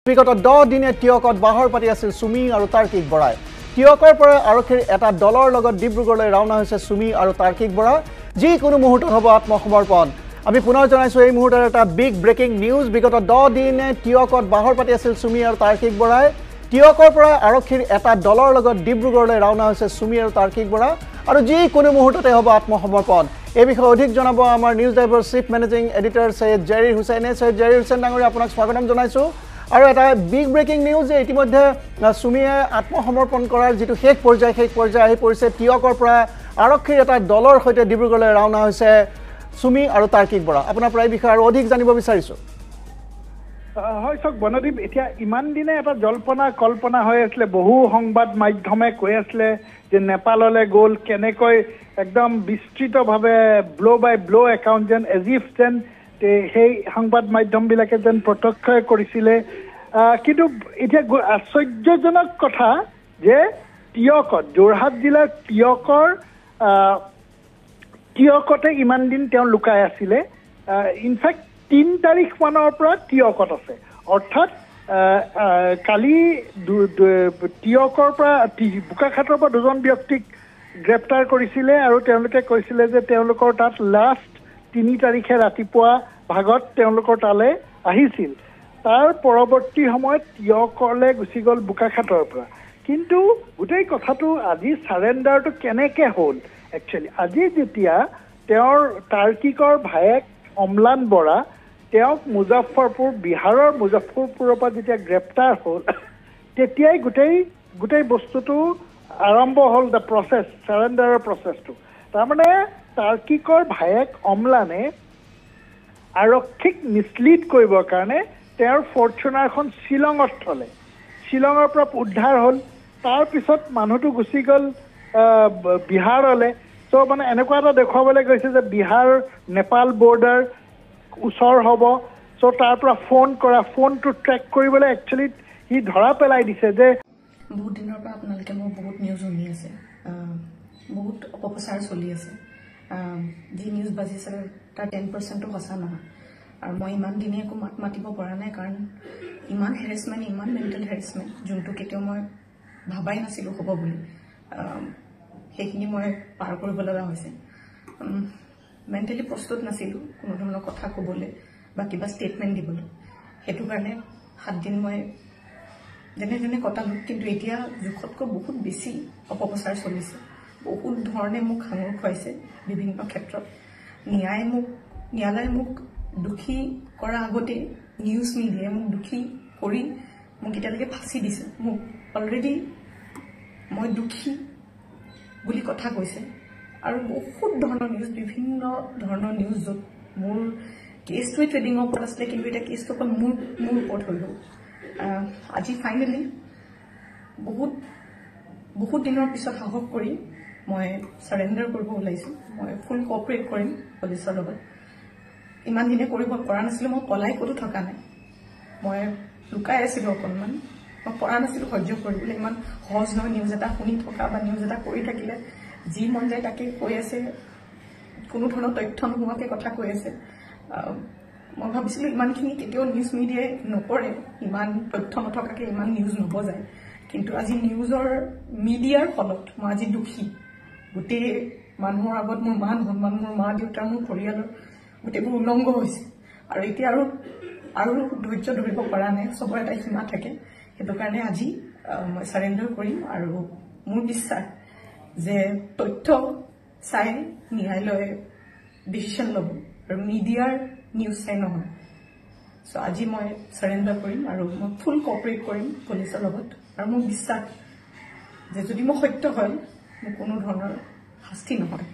বিগত 10 দিনে টিয়কত বাহৰ পাতি আছিল সুমি আৰু তাৰ্কিক বৰাই টিয়কৰ পৰা আৰক্ষীৰ এটা দলৰ লগত ডিব্ৰুগড়লৈ ৰাওনা হৈছে সুমি আৰু তাৰ্কিক বৰা যি কোনো মুহূৰ্তত হ'ব আত্মসমৰ্পণ আমি পুনৰ জনাইছো এই মুহূৰ্তৰ এটা বিগ ব্ৰেকিং নিউজ বিগত 10 দিনে টিয়কত বাহৰ পাতি আছিল সুমি আৰু তাৰ্কিক বৰাই টিয়কৰ পৰা আৰক্ষীৰ এটা দলৰ লগত ডিব্ৰুগড়লৈ ৰাওনা হৈছে সুমি আৰু তাৰ্কিক বৰা আৰু যি কোনো মুহূৰ্ততে হ'ব আত্মসমৰ্পণ এই বিষয়ে অধিক জনাব আমাৰ news driver chief managing editor Syed Zarir হুসেইনে সৈয়দ জাৰিৰ হুসেইন ডাঙৰীয়া আপোনাক স্বাগতম জনাইছো আৰু এটা বিগ ব্ৰেকিং নিউজ যে ইতিমধ্যে সুমিয়ে আত্মসমৰ্পণ কৰাৰ যেটো শেষ পৰ্যায় আহি পৰিছে টিয়কৰ পৰা আৰক্ষীৰ এটা দলৰ সৈতে ডিব্ৰুগড়লৈ ৰাওনা হৈছে সুমি আৰু তাৰ্কিক বৰা আপোনাৰ প্ৰায় বিষয় আৰু অধিক জানিব বিচাৰিছো হয় সক বনদীপ এতিয়া ইমান দিনে এটা জল্পনা কল্পনা হৈ আছিল বহু সংবাদ মাধ্যমে কৈ আছিল যে নেপাললৈ গ'ল কেনেকৈ একদম বিস্তৃতভাৱে ব্লো বাই ব্লো একাউণ্ট যেন এজিফ যেন সেই সংবাদ মাধ্যমবিলাকে যেন প্ৰত্যক্ষ কৰিছিলে কিন্তু এতিয়া আশ্চৰ্যজনক কথা যে টিয়কত যোৰহাট জিলাৰ টিয়কতে ইমান দিন তেওঁ লুকাই আছিলে ইনফেক্ট 3 তাৰিখ মানৰ পৰা টিয়কত আছে অৰ্থাৎ কালি টিয়কৰ পৰা বোকাখাটৰ পৰা দুজন ব্যক্তিক গ্ৰেপ্তাৰ কৰিছিলে আৰু তেওঁলোকে কৈছিলে যে তেওঁলোকৰ তাত লাষ্ট 3 তাৰিখে ৰাতিপুৱা ভাগত তেওঁলোকৰ তালে আহিছিল তাৰ পৰৱৰ্তী সময়ত টিয়কলৈ গুচি গ'ল বোকাখাটৰ পৰা কিন্তু গোটেই কথাটো আজি সাৰেণ্ডাৰটো কেনেকৈ হ'ল একচুৱেলি আজি যেতিয়া তেওঁৰ তাৰ্কিকৰ ভায়েক অম্লান বৰা তেওঁক মুজাফৰপুৰ বিহাৰৰ মুজাফৰপুৰৰ পৰা যেতিয়া গ্ৰেপ্তাৰ হ'ল তেতিয়াই গোটেই বস্তুটো আৰম্ভ হ'ল দ্য প্ৰচেছ সাৰেণ্ডাৰৰ প্ৰচেছটো তাৰমানে তাৰ্কিকৰ ভায়েক অম্লানে আৰক্ষীক মিছলিড কৰিবৰ কাৰণে তেওঁৰ ফৰ্চুনাৰখন শ্বিলঙত থলে শ্বিলঙৰ পৰা উদ্ধাৰ হ'ল তাৰপিছত মানুহটো গুচি গ'ল বিহাৰলৈ চ' মানে এনেকুৱা এটা দেখুৱাবলৈ গৈছে যে বিহাৰ নেপাল বৰ্ডাৰ ওচৰ হ'ব চ' তাৰ পৰা ফোনটো ট্ৰেক কৰিবলৈ একচুৱেলি সি ধৰা পেলাই দিছে যে বহুত দিনৰ পৰা আপোনালোকে মোৰ বহুত নিউজ শুনি আছে বহুত অপপ্ৰচাৰ চলি আছে যি নিউজ বাজিছে তাৰ 10%ও সঁচা নহয় আৰু মই ইমান দিনে একো মাত মাতিব পৰা নাই কাৰণ ইমান হেৰেছমেণ্ট ইমান মেণ্টেল হেৰেছমেণ্ট যোনটো কেতিয়াও মই ভাবাই নাছিলোঁ হ'ব বুলি সেইখিনি মই পাৰ কৰিব লগা হৈছে মেণ্টেলি প্ৰস্তুত নাছিলোঁ কোনো ধৰণৰ কথা ক'বলৈ বা কিবা ষ্টেটমেণ্ট দিবলৈ সেইটো কাৰণে 7 দিন মই যেনে কটালোঁ কিন্তু এতিয়া জোখতকৈ বহুত বেছি অপপ্ৰচাৰ চলিছে বহুত ধৰণে মোক সাঙুৰ খুৱাইছে বিভিন্ন ক্ষেত্ৰত ন্যায়ালয়ে মোক দুখী কৰাৰ আগতে নিউজ মিডিয়াই মোক দুখী কৰি মোক এতিয়ালৈকে ফাঁচি দিছে মোক অলৰেডি মই দুখী বুলি কথা কৈছে আৰু বহুত ধৰণৰ নিউজ বিভিন্ন ধৰণৰ নিউজ য'ত মোৰ কেছটোৱে ট্ৰেডিঙৰ ওপৰত আছিলে কিন্তু এতিয়া কেছটো অকল মোৰ ওপৰত হৈ গ'ল আজি ফাইনেলি বহুত দিনৰ পিছত সাহস কৰি মই সাৰেণ্ডাৰ কৰিব ওলাইছোঁ মই ফুল কোঅপাৰেট কৰিম পুলিচৰ লগত ইমান দিনে কৰিব পৰা নাছিলোঁ মই পলাই ক'তো থকা নাই মই লুকাই আছিলোঁ অকণমান মই পৰা নাছিলোঁ সহ্য কৰিবলৈ ইমান সহজ নহয় নিউজ এটা শুনি থকা বা নিউজ এটা কৰি থাকিলে যি মন যায় তাকে কৈ আছে কোনো ধৰণৰ তথ্য নোহোৱাকৈ কথা কৈ আছে মই ভাবিছিলোঁ ইমানখিনি কেতিয়াও নিউজ মিডিয়াই নকৰে ইমান তথ্য নথকাকৈ ইমান নিউজ নবজায় কিন্তু আজি নিউজৰ মিডিয়াৰ ফলত মই আজি দুখী গোটেই মানুহৰ আগত মোৰ মান সন্মান মোৰ মা দেউতা মোৰ পৰিয়ালৰ গোটেইবোৰ উলংঘ হৈছে আৰু এতিয়া আৰু ধৈৰ্য ধৰিব পৰা নাই চবৰে এটা সীমা থাকে সেইটো কাৰণে আজি মই সাৰেণ্ডাৰ কৰিম আৰু মোৰ বিশ্বাস যে তথ্য চাই ন্যায়ালয়ে ডিচিশ্যন ল'ব আৰু মিডিয়াৰ নিউজ চাই নহয় চ' আজি মই সাৰেণ্ডাৰ কৰিম আৰু মই ফুল কোঅপাৰেট কৰিম পুলিচৰ লগত আৰু মোৰ বিশ্বাস যে যদি মই সত্য হয় মোৰ কোনো ধৰণৰ শাস্তি নহয়